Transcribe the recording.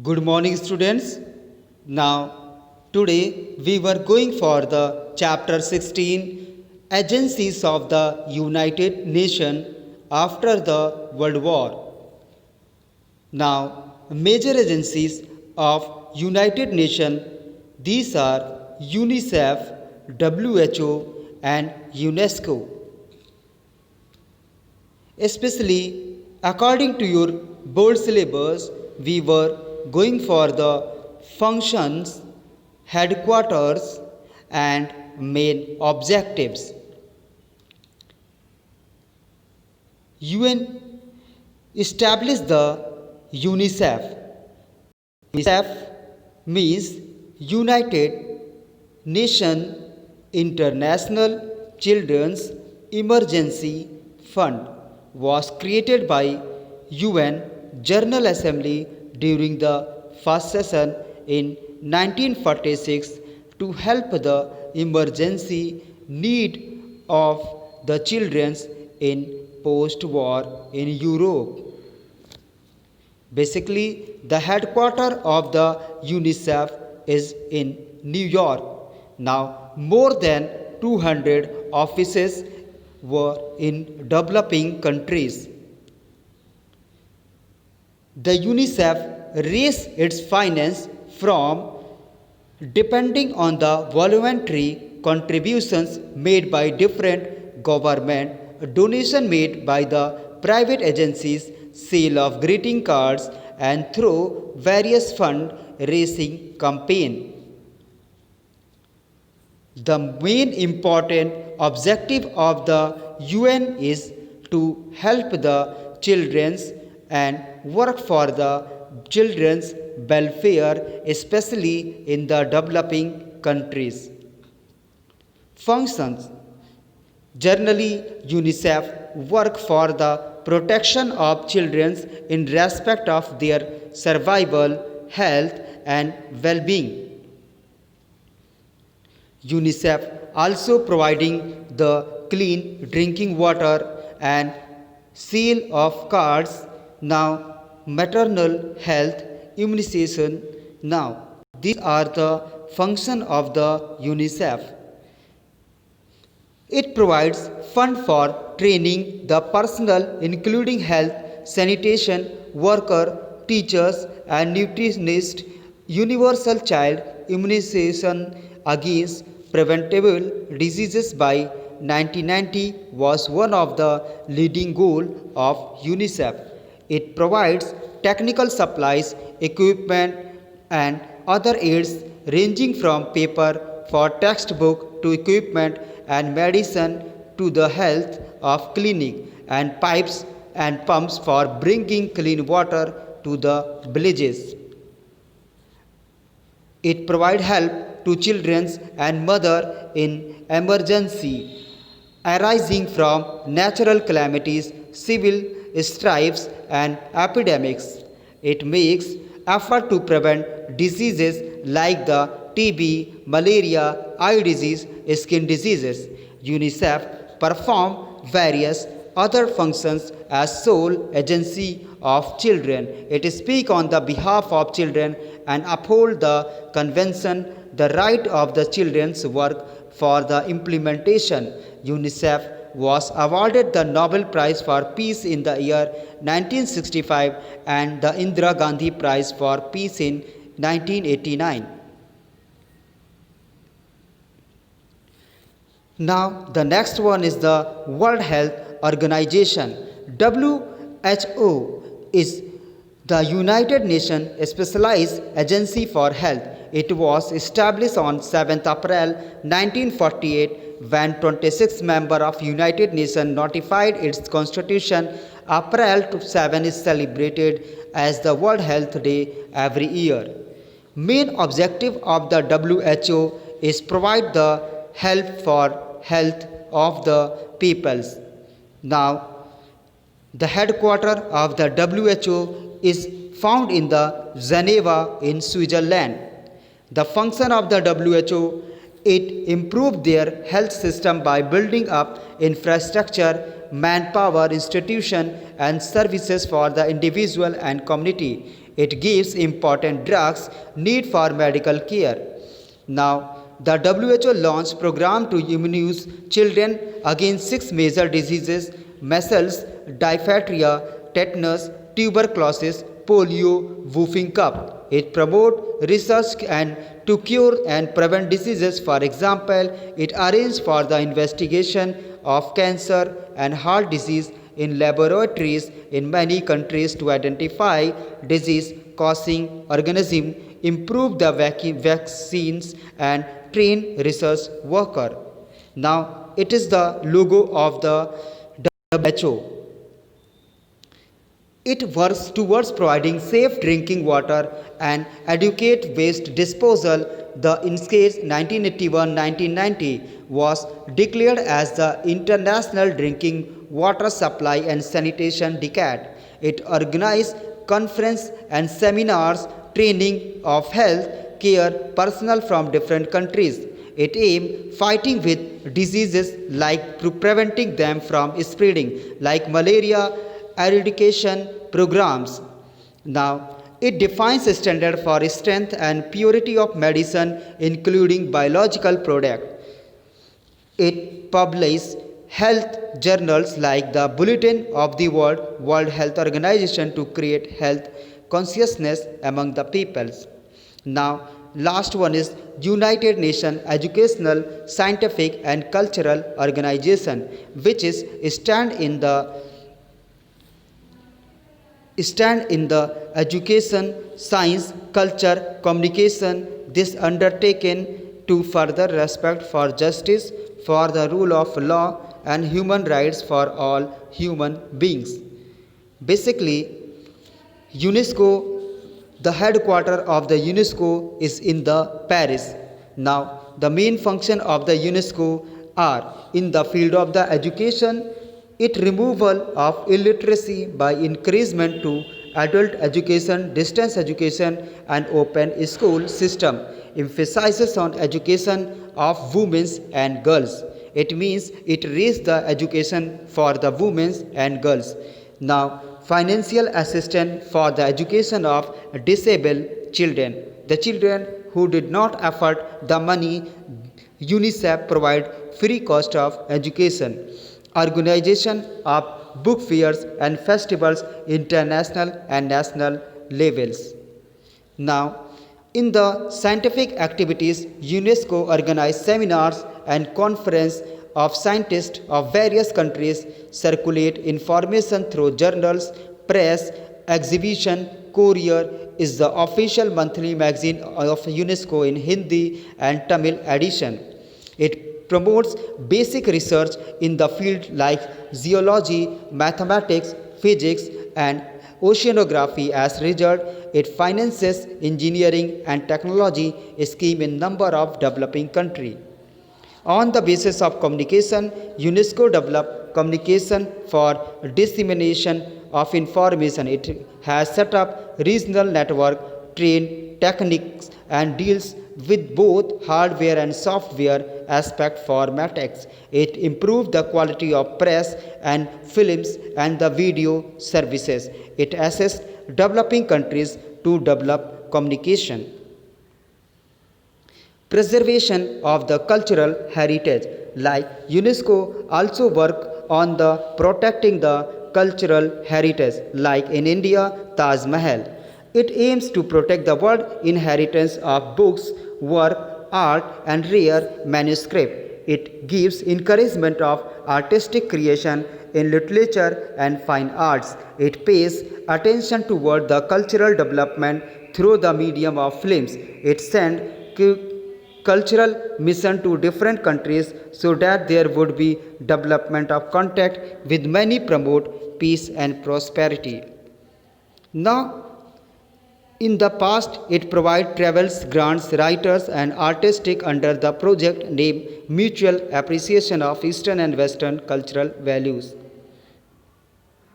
Good morning, students. Now, today we were going for the chapter 16 Agencies of the United Nations after the World War. Now, major agencies of United Nations, these are UNICEF, WHO and UNESCO. Especially according to your board syllabus, we were going for the functions, headquarters and main objectives. UN established the UNICEF. UNICEF means United Nations International Children's Emergency Fund, was created by UN General Assembly during the first session in 1946 to help the emergency need of the children in post-war in Europe. Basically, the headquarters of the UNICEF is in New York. Now, more than 200 offices were in developing countries. The UNICEF raised its finance from depending on the voluntary contributions made by different government, donation made by the private agencies, sale of greeting cards and through various fund-raising campaigns. The main important objective of the UN is to help the children and work for the children's welfare, especially in the developing countries. Functions. Generally, UNICEF work for the protection of children in respect of their survival, health and well-being. UNICEF also providing the clean drinking water and sale of cards, now maternal health, immunization. Now these are the function of the UNICEF. It provides fund for training the personnel including health, sanitation, worker, teachers and nutritionists, universal child immunization against preventable diseases by 1990 was one of the leading goals of UNICEF. It provides technical supplies, equipment and other aids ranging from paper for textbook to equipment and medicine to the health of clinic and pipes and pumps for bringing clean water to the villages. It provides help to children and mother in emergency arising from natural calamities, civil strifes and epidemics. It makes effort to prevent diseases like the TB, malaria, eye disease, skin diseases. UNICEF perform various other functions as sole agency of children. It speaks on the behalf of children and uphold the convention, the right of the children's work for the implementation. UNICEF was awarded the Nobel Prize for Peace in the year 1965 and the Indira Gandhi Prize for Peace in 1989. Now the next one is the World Health Organization. WHO is the United Nations Specialized Agency for Health. It was established on 7th April 1948 when 26 members of United Nations notified its constitution. April 7 is celebrated as the World Health Day every year. Main objective of the WHO is provide the help for health of the peoples. Now the headquarters of the WHO is found in the Geneva in Switzerland. The function of the WHO, it improved their health system by building up infrastructure, manpower, institution, and services for the individual and community. It gives important drugs need for medical care. Now, the WHO launched program to immunize children against six major diseases: measles, diphtheria, tetanus, tuberculosis, polio, whooping cough. It promotes research and to cure and prevent diseases. For example, it arranged for the investigation of cancer and heart disease in laboratories in many countries to identify disease causing organisms, improve the vaccines, and train research worker. Now it is the logo of the WHO. It works towards providing safe drinking water and adequate waste disposal. The INSCADE 1981-1990 was declared as the International Drinking Water Supply and Sanitation Decade. It organized conferences and seminars, training of health care personnel from different countries. It aimed fighting with diseases like preventing them from spreading, like malaria, eradication programs. Now, it defines a standard for strength and purity of medicine, including biological product. It publishes health journals like the Bulletin of the World Health Organization to create health consciousness among the peoples. Now, last one is United Nations Educational, Scientific and Cultural Organization, which is stand in the education, science, culture, communication. This undertaken to further respect for justice, for the rule of law and human rights for all human beings. Basically, UNESCO, the headquarters of the UNESCO is in the Paris. Now, the main function of the UNESCO are in the field of the education, it removal of illiteracy by increasement to adult education, distance education and open school system, emphasizes on education of women and girls. It means it raised the education for the women and girls. Now, financial assistance for the education of disabled children. The children who did not afford the money, UNICEF provide free cost of education. Organization of book fairs and festivals, international and national levels. Now, in the scientific activities, UNESCO organized seminars and conferences of scientists of various countries, circulate information through journals, press, exhibition. Courier is the official monthly magazine of UNESCO in Hindi and Tamil edition. It promotes basic research in the field like zoology, mathematics, physics and oceanography. As result, it finances engineering and technology scheme in number of developing countries. On the basis of communication, UNESCO developed communication for dissemination of information. It has set up regional network, trained techniques and deals with both hardware and software aspect for mathematics. It improved the quality of press and films and the video services. It assists developing countries to develop communication. Preservation of the cultural heritage, like UNESCO also work on the protecting the cultural heritage, like in India, Taj Mahal. It aims to protect the world inheritance of books, work, art and rare manuscript. It gives encouragement of artistic creation in literature and fine arts. It pays attention toward the cultural development through the medium of films. It sends cultural mission to different countries so that there would be development of contact with many, promote peace and prosperity. Now, in the past, it provided travels, grants, writers and artistic under the project name Mutual Appreciation of Eastern and Western Cultural Values.